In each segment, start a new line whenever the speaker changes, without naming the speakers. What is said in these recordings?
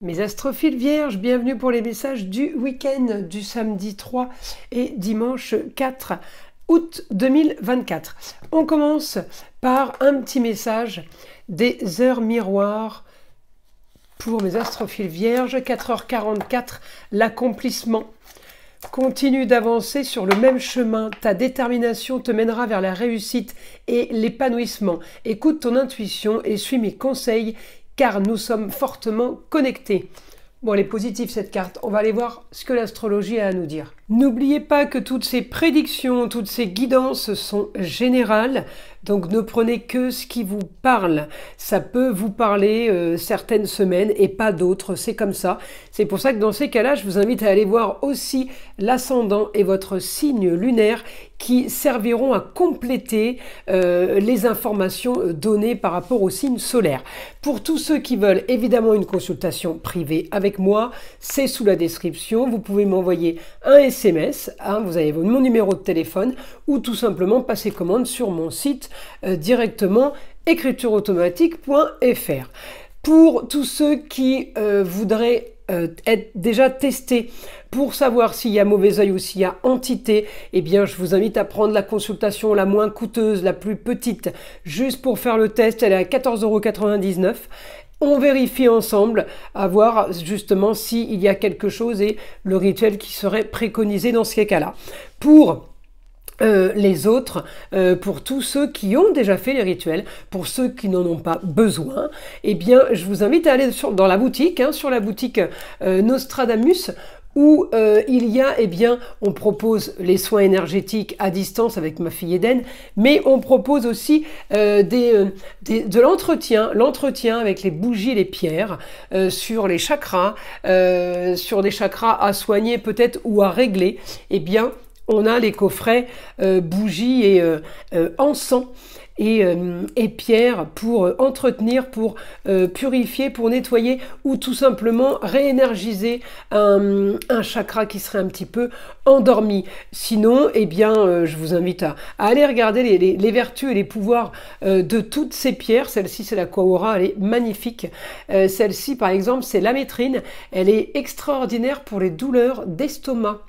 Mes astrophiles vierges, bienvenue pour les messages du week-end du samedi 3 et dimanche 4 août 2024. On commence par un petit message des heures miroirs pour mes astrophiles vierges. 4h44, l'accomplissement. Continue d'avancer sur le même chemin. Ta détermination te mènera vers la réussite et l'épanouissement. Écoute ton intuition et suis mes conseils, car nous sommes fortement connectés. Bon, elle est positive cette carte. On va aller voir ce que l'astrologie a à nous dire. N'oubliez pas que toutes ces prédictions, toutes ces guidances sont générales. Donc ne prenez que ce qui vous parle. Ça peut vous parler certaines semaines et pas d'autres. C'est comme ça. C'est pour ça que dans ces cas-là, je vous invite à aller voir aussi l'ascendant et votre signe lunaire qui serviront à compléter les informations données par rapport au signe solaire. Pour tous ceux qui veulent évidemment une consultation privée avec moi, c'est sous la description. Vous pouvez m'envoyer un SMS, vous avez mon numéro de téléphone, ou tout simplement passer commande sur mon site directement écritureautomatique.fr. Pour tous ceux qui voudraient être déjà testés pour savoir s'il y a mauvais œil ou s'il y a entité, eh bien je vous invite à prendre la consultation la moins coûteuse, la plus petite, juste pour faire le test. Elle est à 14,99 €. On vérifie ensemble à voir justement s'il y a quelque chose et le rituel qui serait préconisé dans ces cas-là. Pour les autres, pour tous ceux qui ont déjà fait les rituels, pour ceux qui n'en ont pas besoin, eh bien, je vous invite à aller dans la boutique, sur la boutique Nostradamus, où il y a, on propose les soins énergétiques à distance avec ma fille Eden, mais on propose aussi de l'entretien avec les bougies et les pierres, sur les chakras, sur des chakras à soigner peut-être ou à régler. Eh bien, on a les coffrets bougies et encens et pierres pour entretenir, pour purifier, pour nettoyer ou tout simplement réénergiser un chakra qui serait un petit peu endormi. Sinon, je vous invite à aller regarder les vertus et les pouvoirs de toutes ces pierres. Celle-ci, c'est la Quahora, elle est magnifique. Celle-ci, par exemple, c'est l'amétrine. Elle est extraordinaire pour les douleurs d'estomac.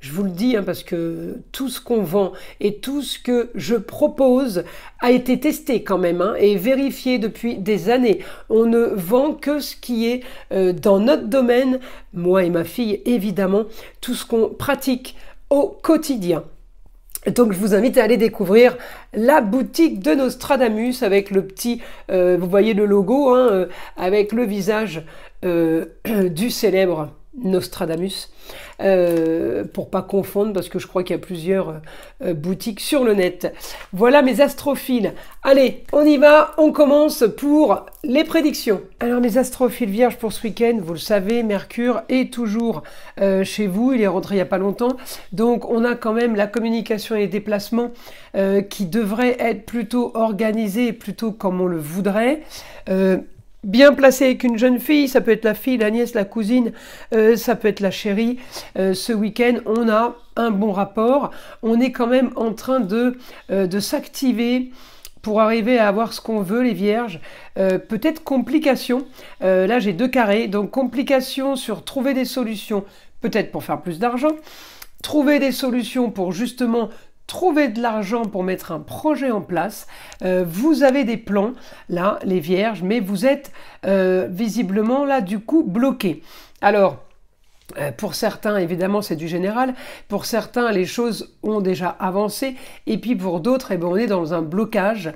Je vous le dis parce que tout ce qu'on vend et tout ce que je propose a été testé quand même et vérifié depuis des années. On ne vend que ce qui est dans notre domaine, moi et ma fille évidemment, tout ce qu'on pratique au quotidien. Donc je vous invite à aller découvrir la boutique de Nostradamus avec le petit, vous voyez le logo, avec le visage du célèbre Nostradamus, pour pas confondre parce que je crois qu'il y a plusieurs boutiques sur le net. Voilà mes astrophiles. Allez, on y va, on commence pour les prédictions. Alors mes astrophiles vierges pour ce week-end, vous le savez, Mercure est toujours chez vous, il est rentré il n'y a pas longtemps, donc on a quand même la communication et les déplacements qui devraient être plutôt organisés, plutôt comme on le voudrait. Bien placé avec une jeune fille, ça peut être la fille, la nièce, la cousine, ça peut être la chérie. Ce week-end, on a un bon rapport. On est quand même en train de s'activer pour arriver à avoir ce qu'on veut, les vierges. Peut-être complications. Là, j'ai 2 carrés. Donc, complications sur trouver des solutions, peut-être pour faire plus d'argent. Trouver des solutions pour justement trouver de l'argent pour mettre un projet en place. Vous avez des plans, là, les vierges, mais vous êtes visiblement, là, du coup, bloqués. Alors, pour certains, évidemment, c'est du général. Pour certains, les choses ont déjà avancé. Et puis pour d'autres, on est dans un blocage.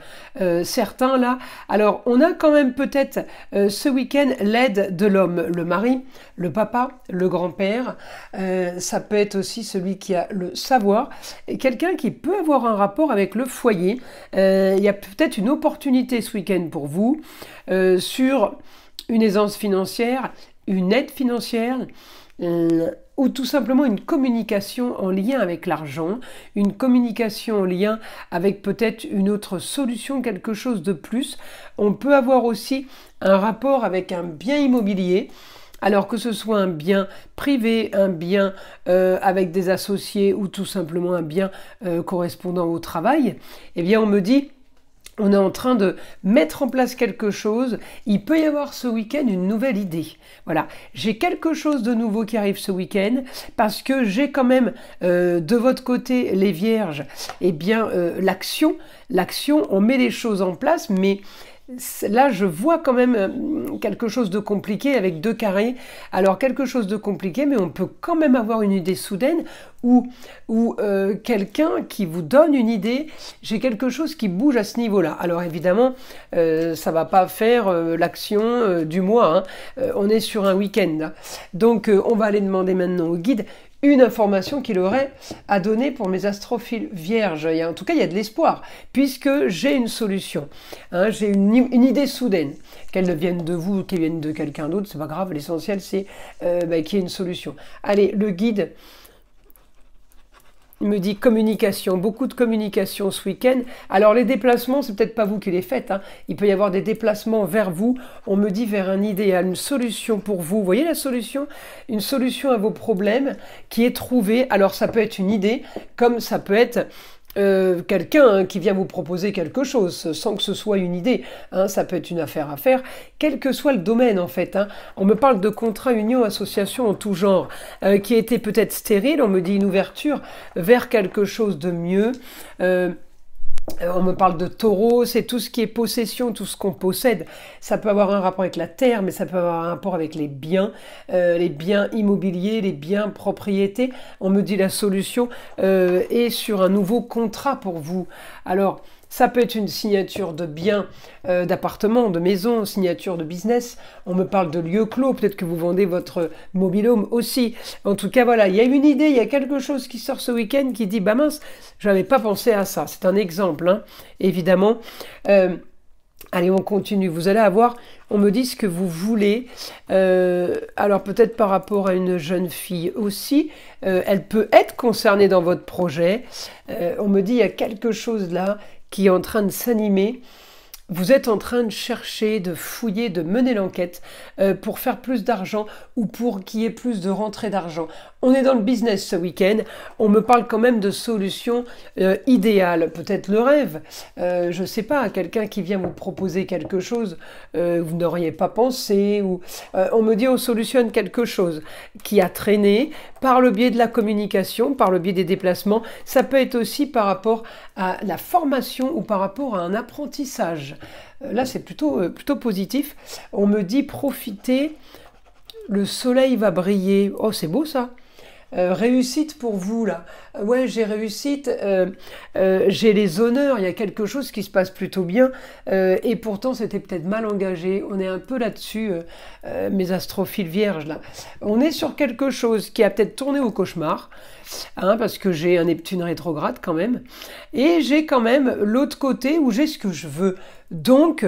Certains, là... Alors, on a quand même peut-être ce week-end l'aide de l'homme, le mari, le papa, le grand-père. Ça peut être aussi celui qui a le savoir. Et quelqu'un qui peut avoir un rapport avec le foyer. Il y a peut-être une opportunité ce week-end pour vous sur une aisance financière, une aide financière, ou tout simplement une communication en lien avec l'argent, une communication en lien avec peut-être une autre solution, quelque chose de plus. On peut avoir aussi un rapport avec un bien immobilier, alors que ce soit un bien privé, un bien avec des associés ou tout simplement un bien correspondant au travail. Eh bien, on me dit On est en train de mettre en place quelque chose. Il peut y avoir ce week-end une nouvelle idée. Voilà, j'ai quelque chose de nouveau qui arrive ce week-end parce que j'ai quand même de votre côté, les vierges, eh bien l'action, on met les choses en place, mais là, je vois quand même quelque chose de compliqué avec 2 carrés. Alors, quelque chose de compliqué, mais on peut quand même avoir une idée soudaine ou quelqu'un qui vous donne une idée. J'ai quelque chose qui bouge à ce niveau-là. Alors, évidemment, ça va pas faire l'action du mois. Hein. On est sur un week-end. Donc, on va aller demander maintenant au guide une information qu'il aurait à donner pour mes astrophiles vierges. En tout cas, il y a de l'espoir, puisque j'ai une solution. Hein, j'ai une idée soudaine. Qu'elle vienne de vous ou qu'elle vienne de quelqu'un d'autre, c'est pas grave. L'essentiel, c'est qu'il y ait une solution. Allez, le guide me dit communication, beaucoup de communication ce week-end. Alors les déplacements, c'est peut-être pas vous qui les faites. Hein. Il peut y avoir des déplacements vers vous. On me dit vers un idéal, une solution pour vous. Vous voyez la solution? Une solution à vos problèmes qui est trouvée. Alors ça peut être une idée, comme ça peut être quelqu'un qui vient vous proposer quelque chose sans que ce soit une idée, hein, ça peut être une affaire à faire, quel que soit le domaine en fait. Hein. On me parle de contrat, union, association en tout genre, qui était peut-être stérile, on me dit une ouverture vers quelque chose de mieux. On me parle de taureau, c'est tout ce qui est possession, tout ce qu'on possède. Ça peut avoir un rapport avec la terre, mais ça peut avoir un rapport avec les biens immobiliers, les biens propriétés. On me dit la solution est sur un nouveau contrat pour vous. Alors, ça peut être une signature de biens, d'appartements, de maisons, signature de business. On me parle de lieu clos, peut-être que vous vendez votre mobil-home aussi. En tout cas, voilà, il y a une idée, il y a quelque chose qui sort ce week-end qui dit, bah mince, j'avais pas pensé à ça. C'est un exemple, hein, évidemment. Allez, on continue. Vous allez avoir, on me dit ce que vous voulez. Alors peut-être par rapport à une jeune fille aussi, elle peut être concernée dans votre projet. On me dit il y a quelque chose là qui est en train de s'animer. Vous êtes en train de chercher, de fouiller, de mener l'enquête pour faire plus d'argent ou pour qu'il y ait plus de rentrée d'argent. On est dans le business ce week-end. On me parle quand même de solutions idéales. Peut-être le rêve. Je ne sais pas, quelqu'un qui vient vous proposer quelque chose, vous n'auriez pas pensé. Ou on me dit on solutionne quelque chose qui a traîné par le biais de la communication, par le biais des déplacements. Ça peut être aussi par rapport à la formation ou par rapport à un apprentissage. Là, c'est plutôt positif. On me dit profitez, le soleil va briller. Oh, c'est beau ça. Réussite pour vous là. Ouais, j'ai réussite, j'ai les honneurs, il y a quelque chose qui se passe plutôt bien et pourtant c'était peut-être mal engagé. On est un peu là-dessus, mes astrophiles vierges là. On est sur quelque chose qui a peut-être tourné au cauchemar, hein, parce que j'ai un Neptune rétrograde quand même et j'ai quand même l'autre côté où j'ai ce que je veux. Donc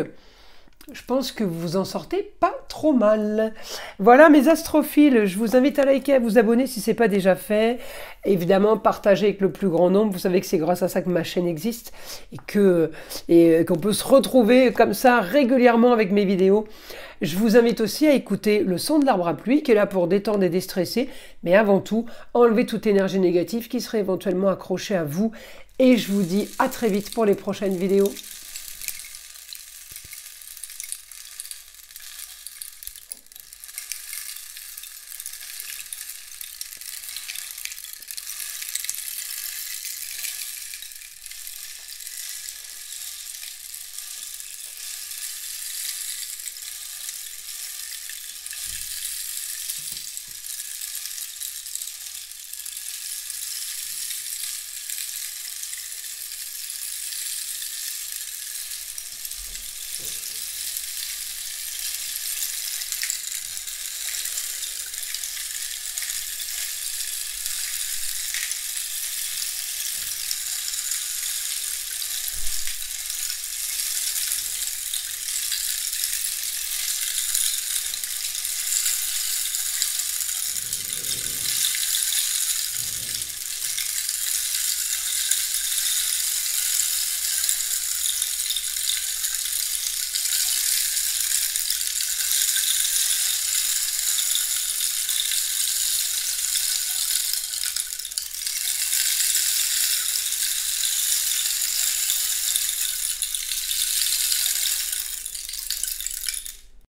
je pense que vous vous en sortez pas trop mal. Voilà mes astrophiles, je vous invite à liker, à vous abonner si ce n'est pas déjà fait. Évidemment, partagez avec le plus grand nombre. Vous savez que c'est grâce à ça que ma chaîne existe et qu'on peut se retrouver comme ça régulièrement avec mes vidéos. Je vous invite aussi à écouter le son de l'arbre à pluie qui est là pour détendre et déstresser, mais avant tout, enlever toute énergie négative qui serait éventuellement accrochée à vous. Et je vous dis à très vite pour les prochaines vidéos.